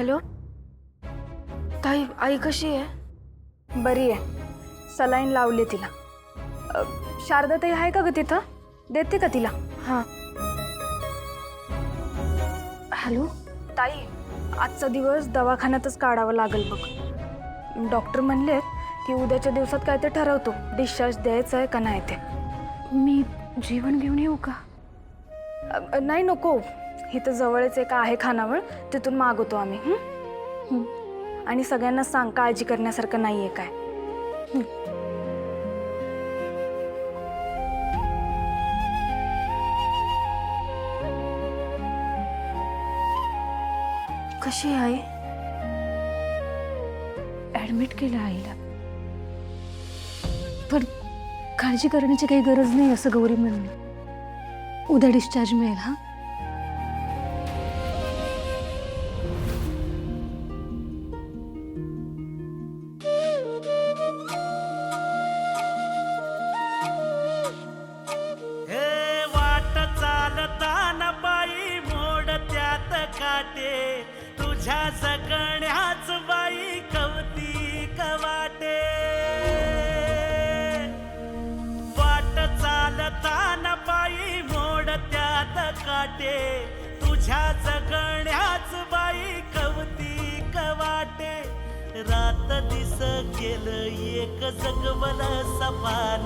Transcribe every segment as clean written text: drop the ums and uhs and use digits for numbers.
Hello ताई, आई कशी आहे? बरी आहे, सलाईन लावली तिला. शारदा ताई आहे का ग तिथं? देते का तिला? हां. हॅलो ताई, आजचा दिवस दवाखान्यातच काढावा लागेल बघ. डॉक्टर म्हणलेत की उद्याच्या दिवसात काय ते ठरवतो डिस्चार्ज द्यायचा आहे का नाही ते. मी जेवण घेऊन येऊ का? नाही नको, इथं जवळच एक आहे खानावळ, तिथून मागवतो आम्ही. आणि सगळ्यांना सांग काळजी करण्यासारखं नाहीये काय. कशी आहे आई? ऍडमिट केलं आईला, पण काळजी करण्याची काही गरज नाही असं गौरी म्हणणं. उद्या डिस्चार्ज मिळेल. हा, वाट चालताना बाई मोडत्यात काटे, तुझ्या जगण्याच बाई कौतिक वाटे. वाट चालताना बाई मोडत्यात काटे, तुझ्या जगण्याच बाई कौतिक वाटे. रात दिस गेलं एक जगवल सपान,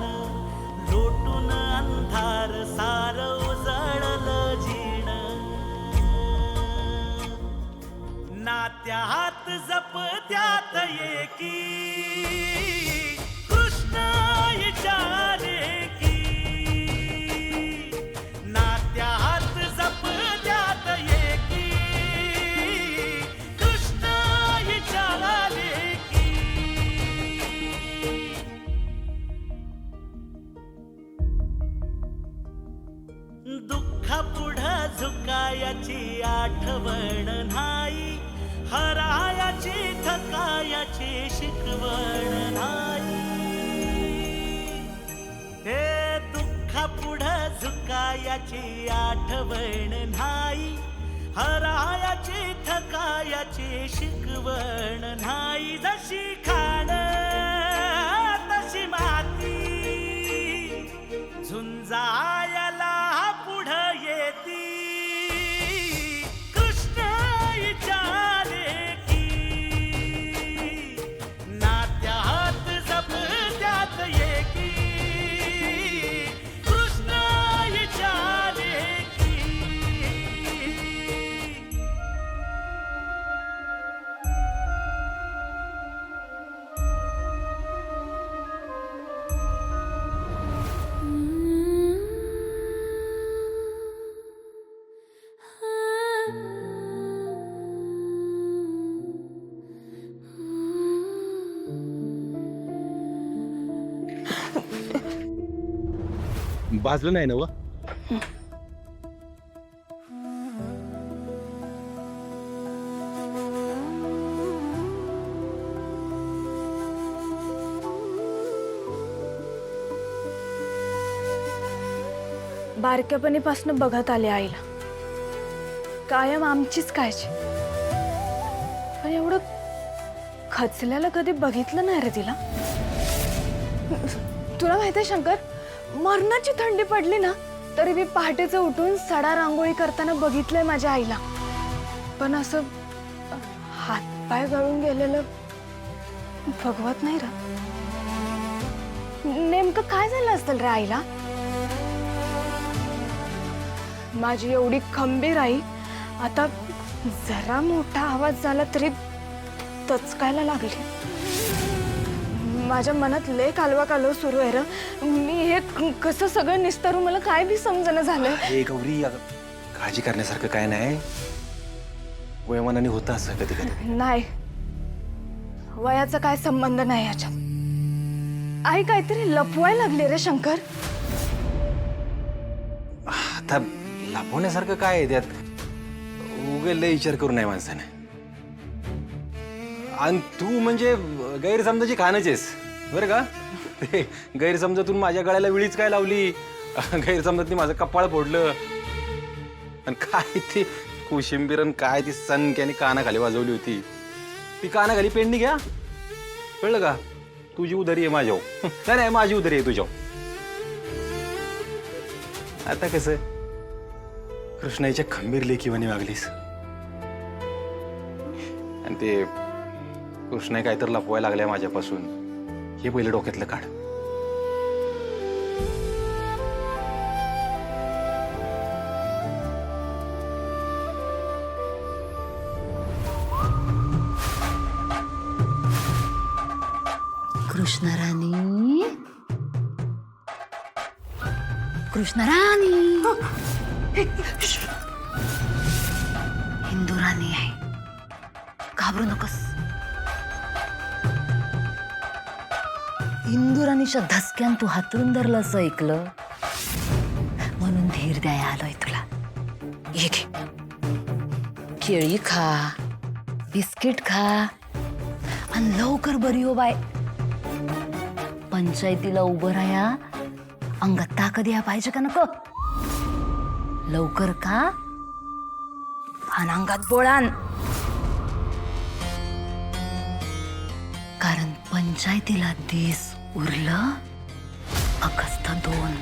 लोटून अंधार सार उजळलं झिण. नात्यात जपत्यात एकी, कृष्ण विचारे की. नात्यात जपत्यात एकी, कृष्ण विचारे की. दुःखा पुढं झुकायाची आठवण नाही, हरायाची थकायाची शिकवण नाही. हे दुःखा पुढं झुकायाची आठवण नाही, हरायाची थकायाची शिकवण नाही. जशी खाण तशी माती, झुंजायला पुढं येती. कृष्ण विचारे की. नात्यात जपत्यात एकी, कृष्ण विचारे की. भाजलं नाही ना व? बारक्यापणीपासून बघत आले आईला, कायम आमचीच काळजी. पण एवढं खचल्याला कधी बघितलं नाही रे तिला. तुला माहितीये शंकर, मरणाची थंडी पडली ना तरी मी पहाटेचं उठून सडा रांगोळी करताना बघितलंय माझ्या आईला. पण असं हातपाय गळून गेलेलं भगवत नाही रा. नेमकं काय झालं असेल रे आईला? माझी एवढी खंबीर आई आता जरा मोठा आवाज झाला तरी तचकायला लागली. माझ्या मनात लय कालवा कालव सुरू आहे र. मी हे कसं सगळं निस्तरू मला काय बी समजणं झालं. हे गौरी, काळजी करण्यासारखं काय नाही. वयोमानाने होतं असं कधी कधी. नाही, वयाचा काय संबंध नाही याच्यात. आई काहीतरी लपवायला लागली रे शंकर. आता लपवण्यासारखं काय आहे त्यात? उगे लय विचार करू नये माणसाने. आणि तू म्हणजे गैरसमजाची खाणच आहेस बरं का. ते गैरसमजातून माझ्या गळ्याला विळीच काय लावली, गैरसमजातनी माझं कपाळ फोडलं. आणि काय ते कोशिंबीरन काय ती सनक्याने कानाखाली वाजवली होती, ती कानाखाली पेंडी घ्या. कळलं का? तुझी उधारी आहे माझ्यावर. नाही नाही, माझी उधारी आहे तुझ्यावर. आता कसं कृष्णाईच्या खंबीर लेखीवानी वागलीस, आणि ते कृष्णाई काहीतरी लपवायला लागल्या माझ्यापासून, हे पहिलं डोक्यातलं काढ. कृष्णराणी, कृष्णराणी, हिंदुराणी आहे, घाबरू नकोस. हिंदुराणीच्या धसक्यान तू हातरून धरलं असं ऐकलं, म्हणून धीर द्याय आलोय तुला. ये घे, केळी खा, बिस्किट खा, आणि लवकर बरी हो बाय. पंचायतीला उभं राया, अंगात ताकद या पाहिजे का नको? लवकर का आणि अंगात बोळान, कारण पंचायतीला दिस उरलं अगस्त 2.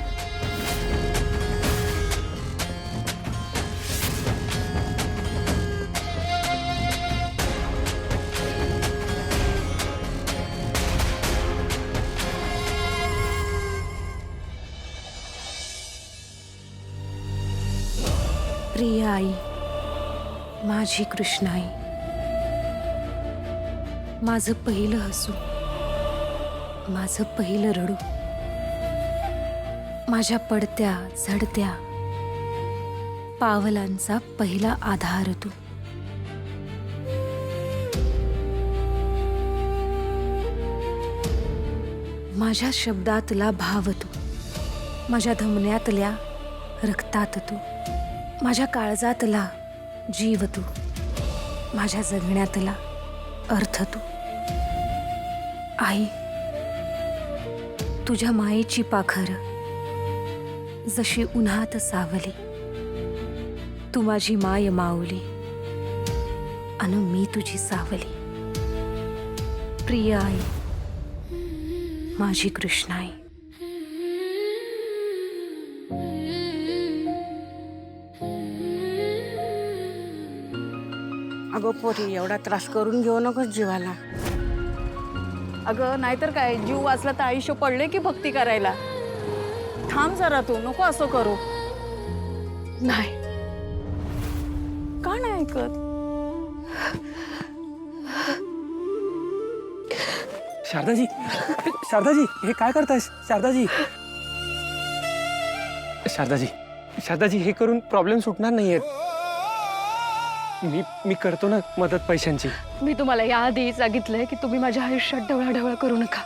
प्रिय आई, माझी कृष्णाई, माझं पहिलं हसू, माझं पहिलं रडू, माझ्या पडत्या झडत्या पावलांचा पहिला आधार तू. माझ्या शब्दातला भाव तू, माझ्या धमन्यातल्या रक्तात तू, माझ्या काळजातला जीव तू, माझ्या जगण्यातला अर्थ तू. आई, तुझ्या मायेची पाखर जशी उन्हात सावली, तू माझी माय माऊली अन मी तुझी सावली. प्रिय आई, माझी कृष्णाई. अगं पोरी, एवढा त्रास करून घेऊ नकोस जीवाला. अगं नाहीतर काय, जीव वाचला तर आयुष्य पडले की भक्ती करायला. थांब जरा, तू नको असं करू. नाही, का नाही ऐकत? शारदाजी, शारदाजी, हे काय करतायस? शारदाजी, शारदाजी, शारदाजी, हे करून प्रॉब्लेम सुटणार नाहीयेत. मी करतो ना मदत पैशांची. मी तुम्हाला याआधी सांगितलंय की तुम्ही माझ्या आयुष्यात ढवळाढवळ करू नका.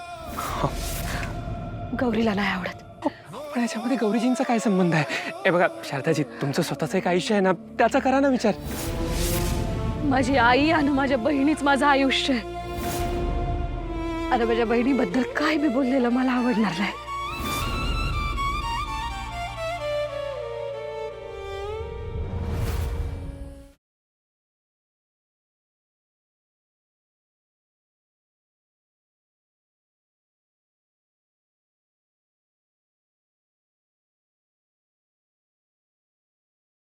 गौरीला नाही आवडत. पण याच्यामध्ये गौरीजींचा काय संबंध आहे? हे बघा शारदाजी, तुमचं स्वतःचं एक आयुष्य आहे ना, त्याचा करा ना विचार. माझी आई आणि माझ्या बहिणीच माझं आयुष्य आहे. आता माझ्या बहिणीबद्दल काय बी बोललेलं मला आवडणार नाही.